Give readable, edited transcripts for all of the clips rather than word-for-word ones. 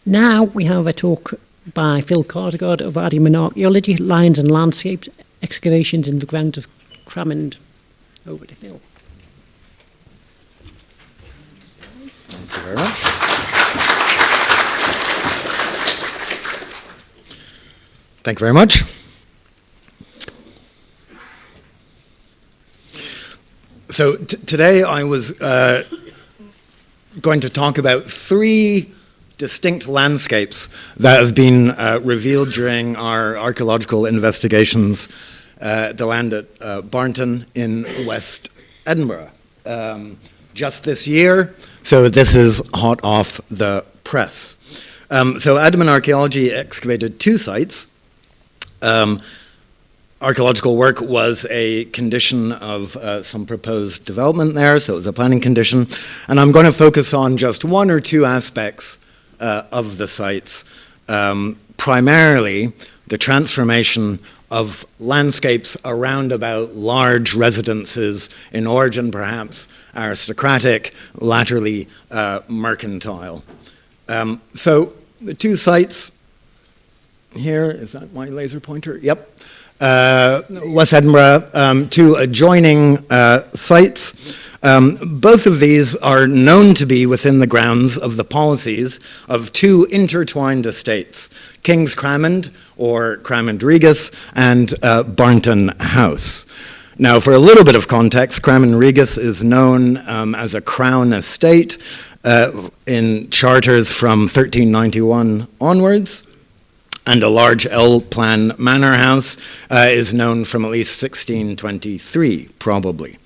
Now we have a talk by Phil Karsgaard of Addyman Archaeology, Lines and Landscapes, Excavations in the Grounds of Cramond. Over to Phil. Thank you very much. Thank you very much. So today I was going to talk about three distinct landscapes that have been revealed during our archaeological investigations at the land at Barnton in West Edinburgh. Just this year, so this is hot off the press. So Addyman Archaeology excavated two sites. Archaeological work was a condition of some proposed development there, so it was a planning condition. And I'm going to focus on just one or two aspects of the sites, primarily the transformation of landscapes around about large residences, in origin perhaps aristocratic, latterly mercantile. So the two sites here, is that my laser pointer? Yep. West Edinburgh, two adjoining sites. Both of these are known to be within the grounds of the policies of two intertwined estates, King's Cramond, or Cramond Regis, and Barnton House. Now, for a little bit of context, Cramond Regis is known as a crown estate in charters from 1391 onwards. And a large L-plan manor house is known from at least 1623, probably.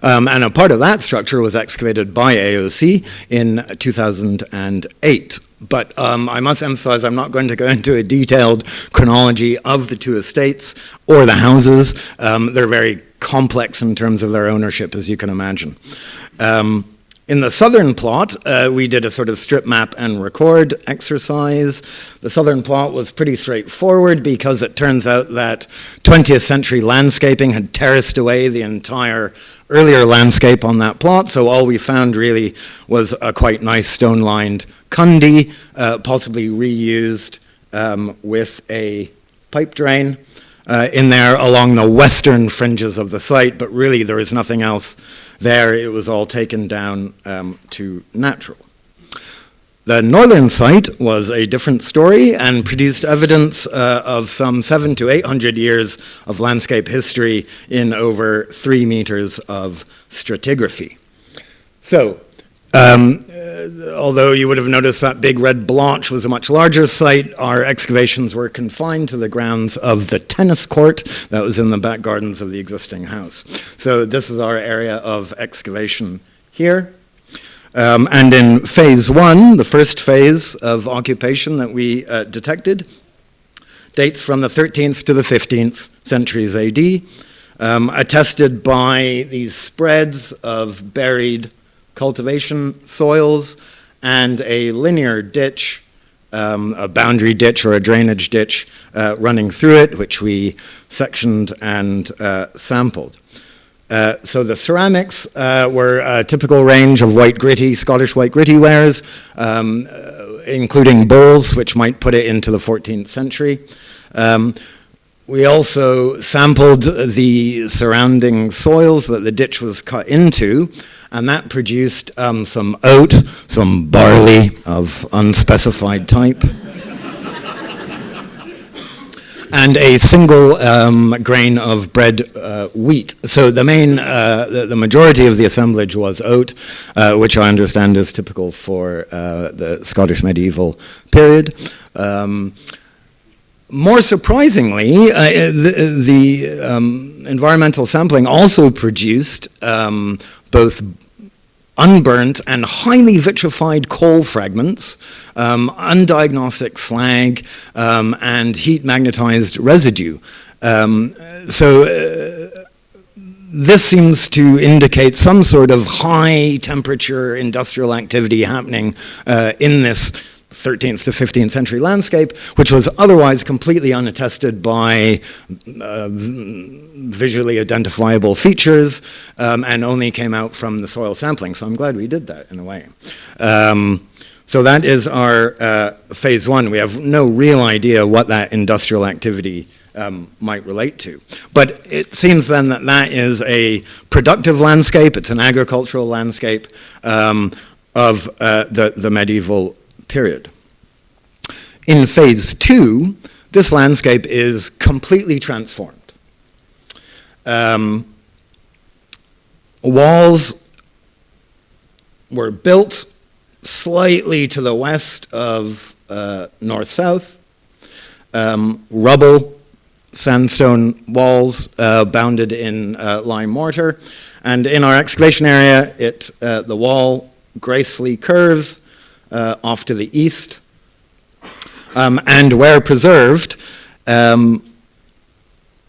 And a part of that structure was excavated by AOC in 2008. But I must emphasize, I'm not going to go into a detailed chronology of the two estates or the houses. They're very complex in terms of their ownership, as you can imagine. In the southern plot, we did a sort of strip map and record exercise. The southern plot was pretty straightforward because it turns out that 20th century landscaping had terraced away the entire earlier landscape on that plot, so all we found really was a quite nice stone-lined cundy, possibly reused with a pipe drain in there along the western fringes of the site, but really there is nothing else there. It was all taken down to natural. The northern site was a different story and produced evidence of some 700 to 800 years of landscape history in over 3 meters of stratigraphy. So, although you would have noticed that big red blotch was a much larger site, our excavations were confined to the grounds of the tennis court that was in the back gardens of the existing house. So this is our area of excavation here. And in phase one, the first phase of occupation that we detected, dates from the 13th to the 15th centuries AD, attested by these spreads of buried cultivation soils and a linear ditch, a boundary ditch or a drainage ditch running through it, which we sectioned and sampled. So the ceramics were a typical range of white gritty, Scottish white gritty wares, including bowls, which might put it into the 14th century. We also sampled the surrounding soils that the ditch was cut into, and that produced some oat, some barley of unspecified type, and a single grain of bred wheat. So the main, the majority of the assemblage was oat, which I understand is typical for the Scottish medieval period. More surprisingly, the environmental sampling also produced both unburnt and highly vitrified coal fragments, undiagnostic slag, and heat magnetized residue. This seems to indicate some sort of high temperature industrial activity happening in this 13th to 15th century landscape, which was otherwise completely unattested by visually identifiable features, and only came out from the soil sampling. So I'm glad we did that in a way. So that is our phase one. We have no real idea what that industrial activity might relate to. But it seems then that that is a productive landscape, it's an agricultural landscape of the medieval period. In phase two, this landscape is completely transformed. Walls were built slightly to the west of north-south, rubble sandstone walls bounded in lime mortar, and in our excavation area, the wall gracefully curves off to the east, and where preserved,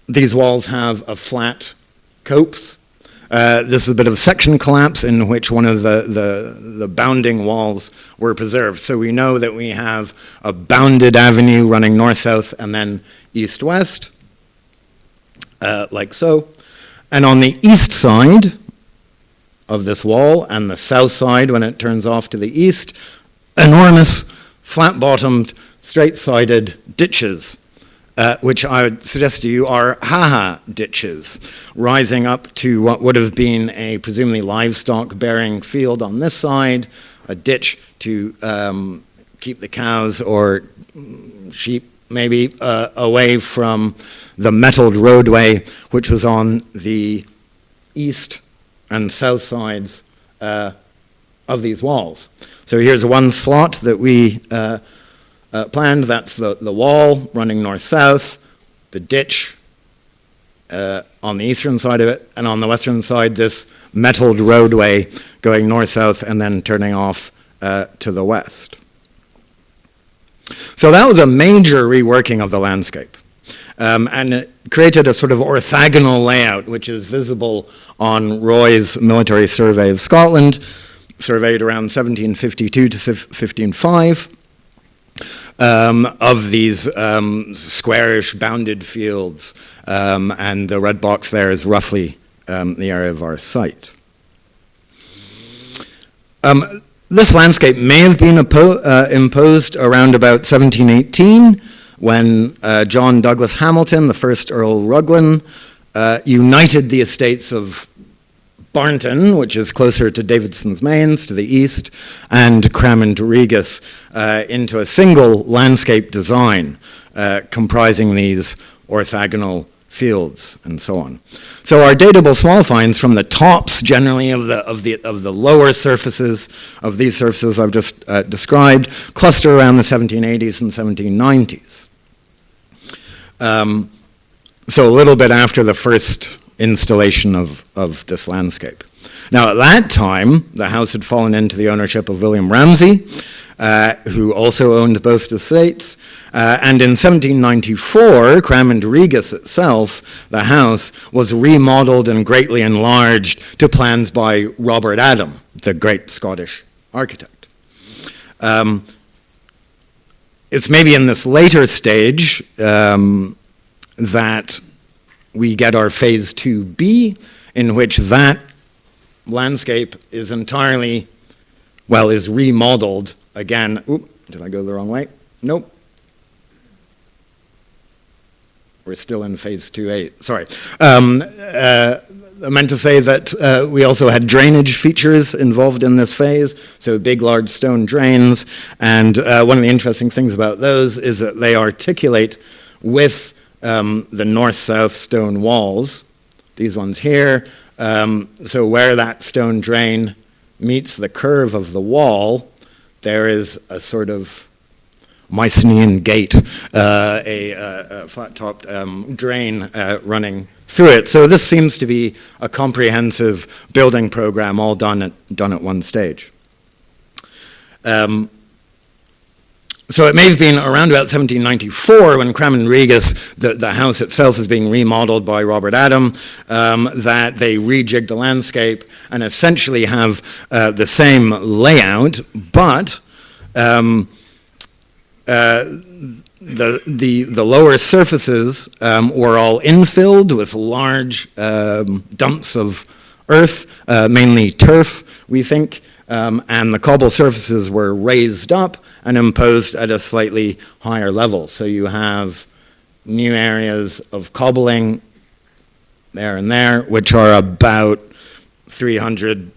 these walls have a flat copse. This is a bit of section collapse in which one of the bounding walls were preserved. So we know that we have a bounded avenue running north-south and then east-west, like so. And on the east side of this wall and the south side when it turns off to the east, enormous, flat-bottomed, straight-sided ditches, which I would suggest to you are ha-ha ditches, rising up to what would have been a presumably livestock-bearing field on this side, a ditch to keep the cows or sheep maybe away from the metalled roadway, which was on the east and south sides of these walls. So here's one slot that we planned. That's the wall running north-south, the ditch on the eastern side of it, and on the western side, this metalled roadway going north-south and then turning off to the west. So that was a major reworking of the landscape. And it created a sort of orthogonal layout, which is visible on Roy's military survey of Scotland, surveyed around 1752 to 1505. Of these squarish bounded fields, and the red box there is roughly the area of our site. This landscape may have been imposed around about 1718 when John Douglas Hamilton, the first Earl Ruglan, united the estates of Barnton, which is closer to Davidson's Mains to the east, and Cramond Regis into a single landscape design comprising these orthogonal fields and so on. So our datable small finds from the tops generally of the lower surfaces of these surfaces I've just described cluster around the 1780s and 1790s. So a little bit after the first installation of this landscape. Now at that time, the house had fallen into the ownership of William Ramsay, who also owned both estates, and in 1794, Cramond Regis itself, the house, was remodeled and greatly enlarged to plans by Robert Adam, the great Scottish architect. It's maybe in this later stage that we get our phase 2B, in which that landscape is entirely, well, is remodeled again. Oop, did I go the wrong way? Nope. We're still in phase 2A, sorry. I meant to say that we also had drainage features involved in this phase, so big, large stone drains, and one of the interesting things about those is that they articulate with the north-south stone walls, these ones here. So where that stone drain meets the curve of the wall, there is a sort of Mycenaean gate, a flat-topped drain running through it. So this seems to be a comprehensive building program all done at one stage. So it may have been around about 1794 when Cramond Regis, the house itself is being remodeled by Robert Adam, that they rejigged the landscape and essentially have the same layout, but the lower surfaces were all infilled with large dumps of earth, mainly turf, we think, and the cobble surfaces were raised up and imposed at a slightly higher level. So you have new areas of cobbling there and there, which are about 300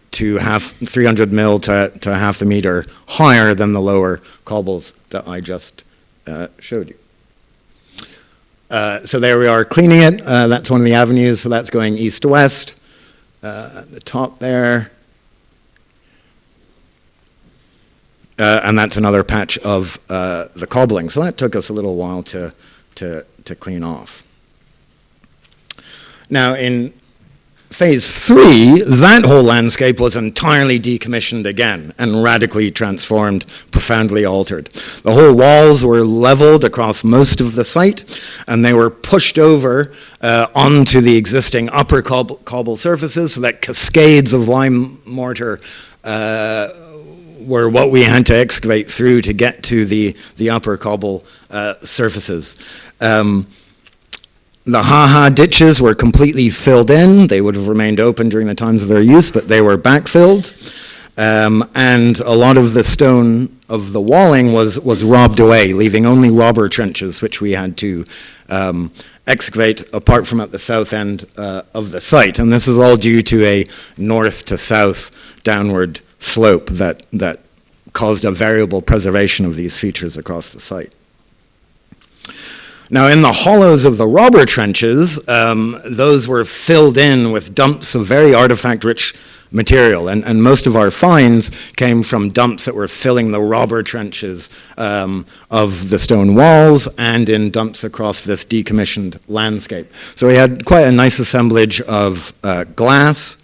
mil to half a meter higher than the lower cobbles that I just showed you. So there we are cleaning it. That's one of the avenues, so that's going east to west. At the top there. And that's another patch of the cobbling. So that took us a little while to clean off. Now in phase 3, that whole landscape was entirely decommissioned again and radically transformed, profoundly altered. The whole walls were leveled across most of the site, and they were pushed over onto the existing upper cobble surfaces, so that cascades of lime mortar were what we had to excavate through to get to the upper cobble surfaces. The ha-ha ditches were completely filled in. They would have remained open during the times of their use, but they were backfilled. And a lot of the stone of the walling was robbed away, leaving only robber trenches, which we had to excavate apart from at the south end of the site. And this is all due to a north to south downward slope that caused a variable preservation of these features across the site. Now, in the hollows of the robber trenches, those were filled in with dumps of very artifact-rich material, and most of our finds came from dumps that were filling the robber trenches of the stone walls and in dumps across this decommissioned landscape. So we had quite a nice assemblage of glass,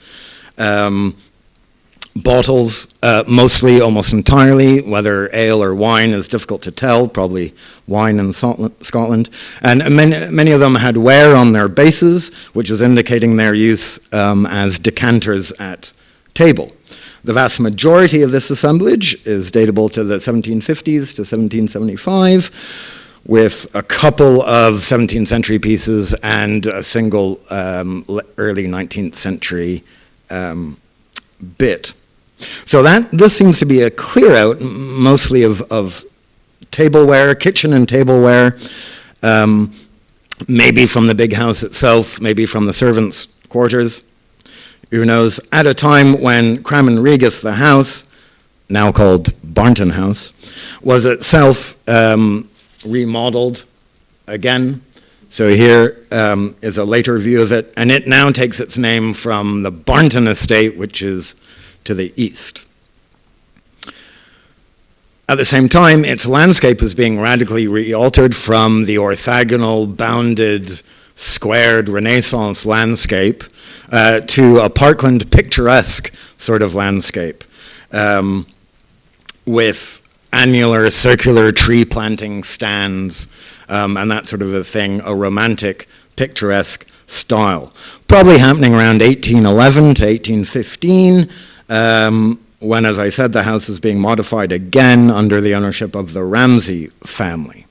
bottles, mostly, almost entirely, whether ale or wine is difficult to tell, probably wine in Scotland. And many of them had wear on their bases, which is indicating their use as decanters at table. The vast majority of this assemblage is datable to the 1750s to 1775, with a couple of 17th century pieces and a single early 19th century bit. So this seems to be a clear out, mostly of tableware, kitchen and tableware, maybe from the big house itself, maybe from the servants' quarters, who knows, at a time when Cramond Regis, the house, now called Barnton House, was itself remodeled again. So here is a later view of it, and it now takes its name from the Barnton estate, which is to the east. At the same time, its landscape is being radically re-altered from the orthogonal, bounded, squared Renaissance landscape to a parkland picturesque sort of landscape with annular, circular tree planting stands and that sort of a thing, a romantic, picturesque style. Probably happening around 1811 to 1815, when, as I said, the house is being modified again under the ownership of the Ramsay family.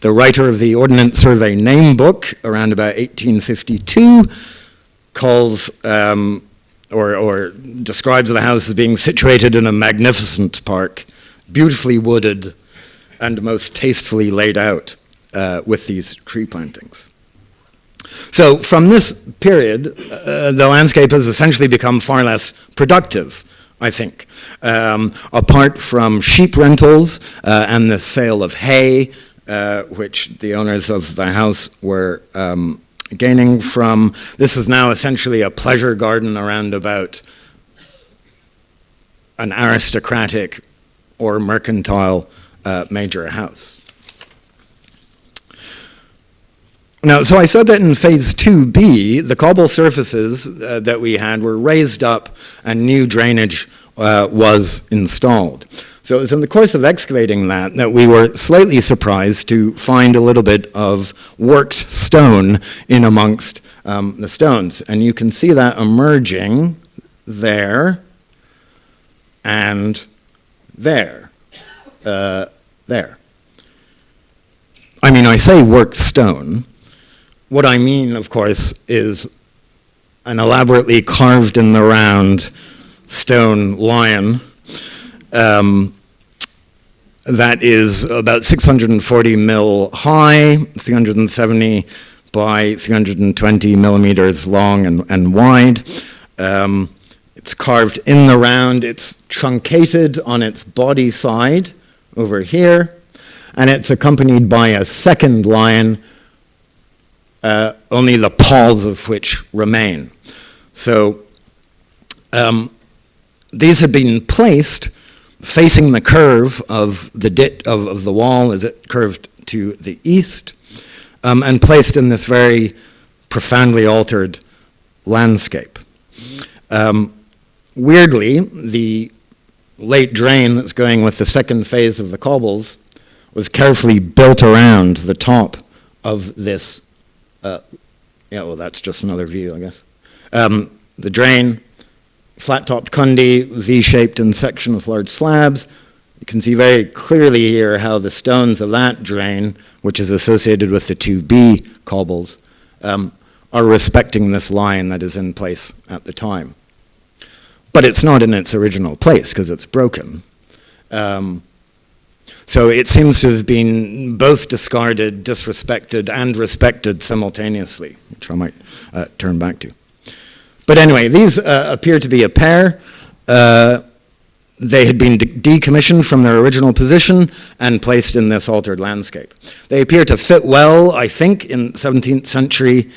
The writer of the Ordnance Survey name book, around about 1852, calls or describes the house as being situated in a magnificent park, beautifully wooded and most tastefully laid out with these tree plantings. So from this period, the landscape has essentially become far less productive, I think. Apart from sheep rentals and the sale of hay, which the owners of the house were gaining from, this is now essentially a pleasure garden around about an aristocratic or mercantile major house. Now, so I said that in phase 2B, the cobble surfaces that we had were raised up and new drainage was installed. So it was in the course of excavating that we were slightly surprised to find a little bit of worked stone in amongst the stones. And you can see that emerging there and there. There. I mean, I say worked stone. What I mean, of course, is an elaborately carved in the round stone lion That is about 640 mil high, 370 by 320 millimeters long and wide. It's carved in the round. It's truncated on its body side over here, and it's accompanied by a second lion, only the paws of which remain. So these had been placed facing the curve of the wall as it curved to the east, and placed in this very profoundly altered landscape. Weirdly, the late drain that's going with the second phase of the cobbles was carefully built around the top of this. Well, that's just another view, I guess. The drain, flat-topped Kundi, V-shaped in section with large slabs. You can see very clearly here how the stones of that drain, which is associated with the 2B cobbles, are respecting this line that is in place at the time. But it's not in its original place because it's broken. So it seems to have been both discarded, disrespected, and respected simultaneously, which I might turn back to. But anyway, these appear to be a pair. They had been decommissioned from their original position and placed in this altered landscape. They appear to fit well, I think, in 17th century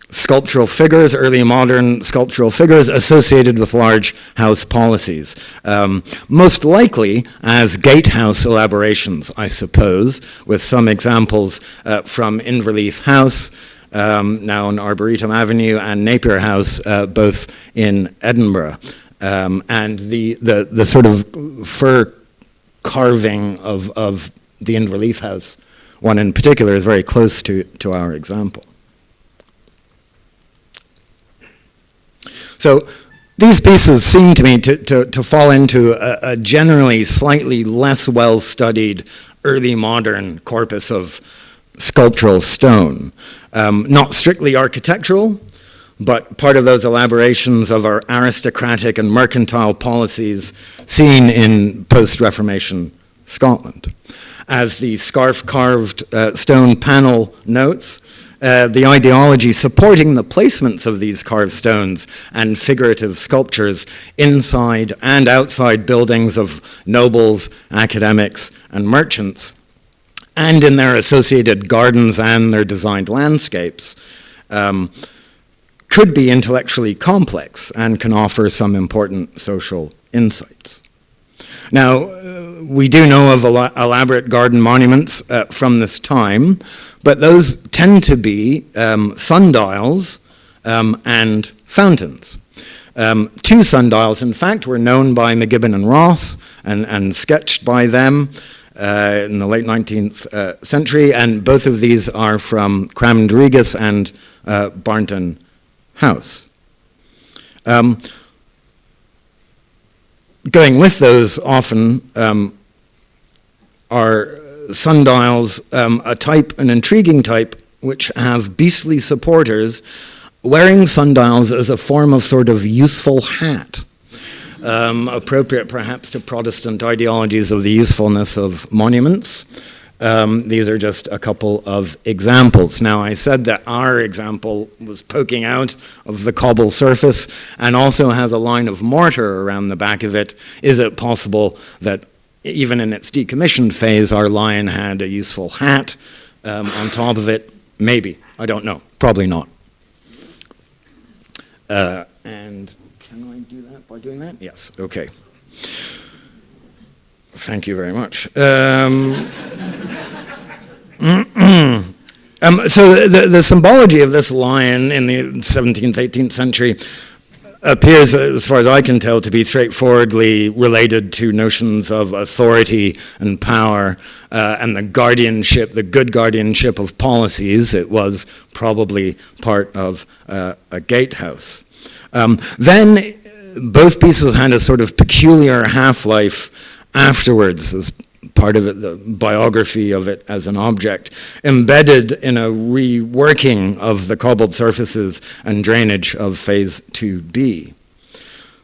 sculptural figures, early modern sculptural figures associated with large house policies. Most likely as gatehouse elaborations, I suppose, with some examples from Inverleith House, now on Arboretum Avenue, and Napier House, both in Edinburgh. And the sort of fur carving of the Inverleith House one in particular is very close to our example. So these pieces seem to me to fall into a generally slightly less well-studied early modern corpus of sculptural stone. Not strictly architectural, but part of those elaborations of our aristocratic and mercantile policies seen in post-Reformation Scotland. As the scarf-carved stone panel notes, the ideology supporting the placements of these carved stones and figurative sculptures inside and outside buildings of nobles, academics, and merchants, and in their associated gardens and their designed landscapes, could be intellectually complex and can offer some important social insights. Now, we do know of elaborate garden monuments from this time, but those tend to be sundials and fountains. Two sundials, in fact, were known by McGibbon and Ross and sketched by them in the late 19th century, and both of these are from Cramond, Regis, and Barnton House. Going with those often are sundials, a type, an intriguing type, which have beastly supporters wearing sundials as a form of sort of useful hat, appropriate perhaps to Protestant ideologies of the usefulness of monuments. These are just a couple of examples. Now, I said that our example was poking out of the cobble surface and also has a line of mortar around the back of it. Is it possible that even in its decommissioned phase, our lion had a useful hat on top of it? Maybe. I don't know. Probably not. And can I do that by doing that? Yes. Okay. Thank you very much. So the symbology of this lion in the 17th, 18th century appears, as far as I can tell, to be straightforwardly related to notions of authority and power and the guardianship, the good guardianship of policies. It was probably part of a gatehouse. Then both pieces had a sort of peculiar half-life afterwards, as part of it, the biography of it as an object, embedded in a reworking of the cobbled surfaces and drainage of phase 2B.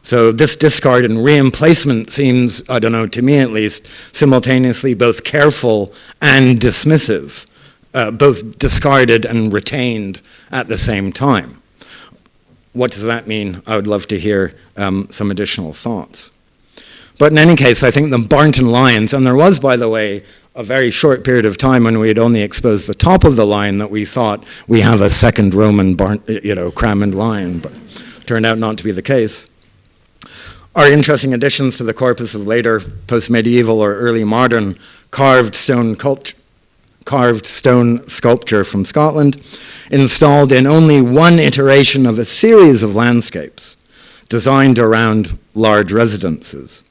So this discard and reemplacement seems, I don't know, to me at least, simultaneously both careful and dismissive, both discarded and retained at the same time. What does that mean? I would love to hear some additional thoughts. But in any case, I think the Barnton lions, and there was, by the way, a very short period of time when we had only exposed the top of the lion that we thought we have a second Roman Cramond lion, but turned out not to be the case, are interesting additions to the corpus of later post-medieval or early modern carved stone sculpture from Scotland, installed in only one iteration of a series of landscapes designed around large residences.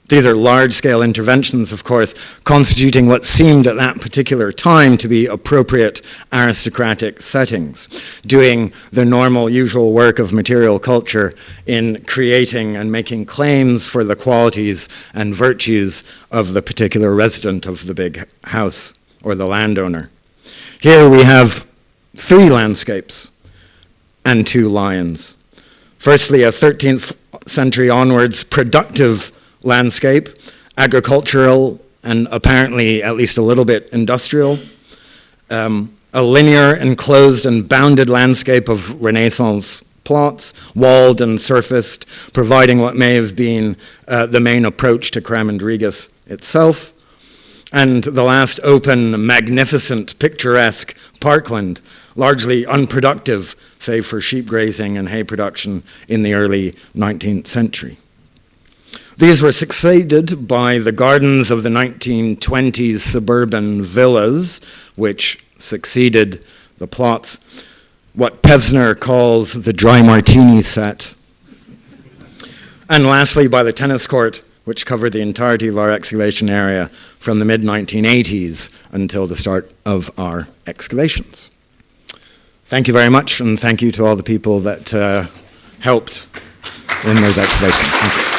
These are large-scale interventions, of course, constituting what seemed at that particular time to be appropriate aristocratic settings, doing the normal, usual work of material culture in creating and making claims for the qualities and virtues of the particular resident of the big house or the landowner. Here we have 3 landscapes and 2 lions. Firstly, a 13th century onwards productive landscape, agricultural and apparently at least a little bit industrial, a linear, enclosed and bounded landscape of Renaissance plots, walled and surfaced, providing what may have been the main approach to Cramond Regis itself, and the last open, magnificent, picturesque parkland, largely unproductive, save for sheep grazing and hay production in the early 19th century. These were succeeded by the gardens of the 1920s suburban villas, which succeeded the plots, what Pevsner calls the dry martini set. And lastly, by the tennis court, which covered the entirety of our excavation area from the mid-1980s until the start of our excavations. Thank you very much, and thank you to all the people that helped in those excavations. Thank you.